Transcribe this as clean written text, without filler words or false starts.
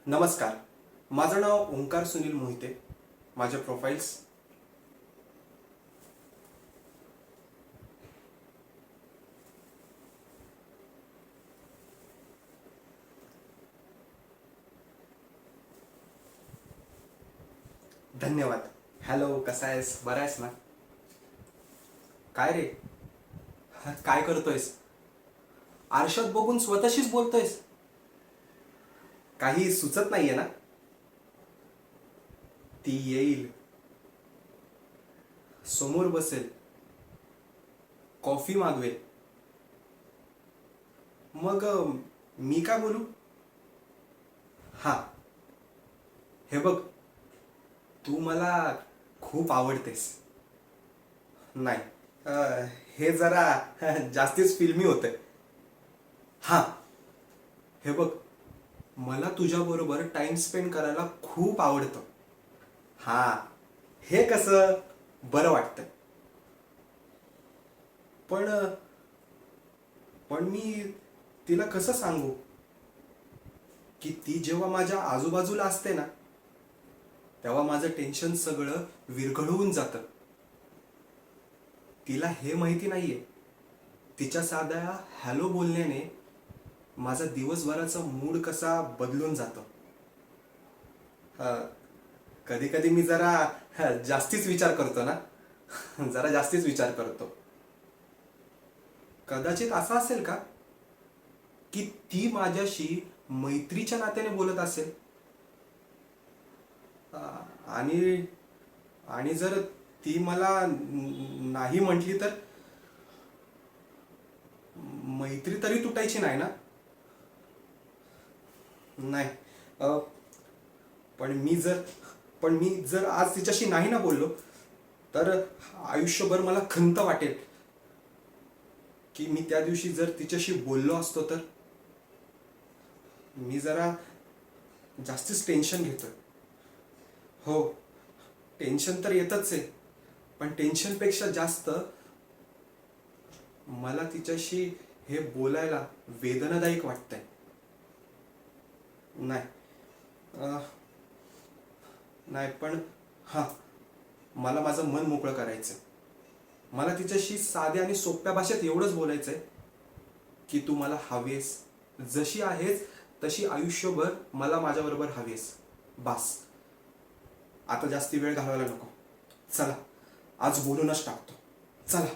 नमस्कार. माझं नाव ओंकार सुनील मोहिते. माझे प्रोफाईल्स धन्यवाद. हॅलो, कसा आहेस? बरा आहेस ना? काय रे, काय करतोयस? आरशात बघून स्वतःशीच बोलतोयस? काही सुचत नाहीये ना? ती येईल, समोर बसेल, कॉफी मागवेल. मग मी काय बोलू? हा, हे बघ, तू मला खूप आवडतेस. नाही, हे जरा जास्तीच फिल्मी होतंय. हा, हे बघ, मला तुझ्याबरोबर टाइम स्पेंड करायला खूप आवडतं. हा, हे कसं बरं वाटतं. पण पण मी तिला कसं सांगू की ती जेव्हा माझ्या आजूबाजूला असते ना, तेव्हा माझं टेन्शन सगळं विरघळून जातं. तिला हे माहिती नाहीये, तिच्या साध्या हॅलो बोलण्याने माझा दिवसभराचा मूड कसा बदलून जातो. कधी कधी मी जरा जास्तीच विचार करतो ना. जरा जास्तीच विचार करतो. कदाचित असं असेल का की ती माझ्याशी मैत्रीच्या नात्याने बोलत असेल. आणि आणि जर ती मला नाही म्हटली तर मैत्री तरी तुटायची नाही ना? नाही. अ, पण मी जर आज तिच्याशी नाही ना बोललो, तर आयुष्यभर मला खंत वाटेल की मी त्या दिवशी जर तिच्याशी बोललो असतो तर. मी जरा जास्तीच टेन्शन घेतोय. हो, टेन्शन तर येतच आहे, पण टेन्शनपेक्षा जास्त मला तिच्याशी हे बोलायला वेदनादायक वाटतंय. नाही, अ, नाही, पण हां, मला माझं मन मोकळं करायचं. मला तिच्याशी साध्या आणि सोप्या भाषेत एवढंच बोलायचंय की तू मला हवेस, जशी आहेस तशी आयुष्यभर मला माझ्याबरोबर हवेस. बास. आता जास्ती वेळ घालवायला नको. चला, आज बोलूनच टाकतो. चला.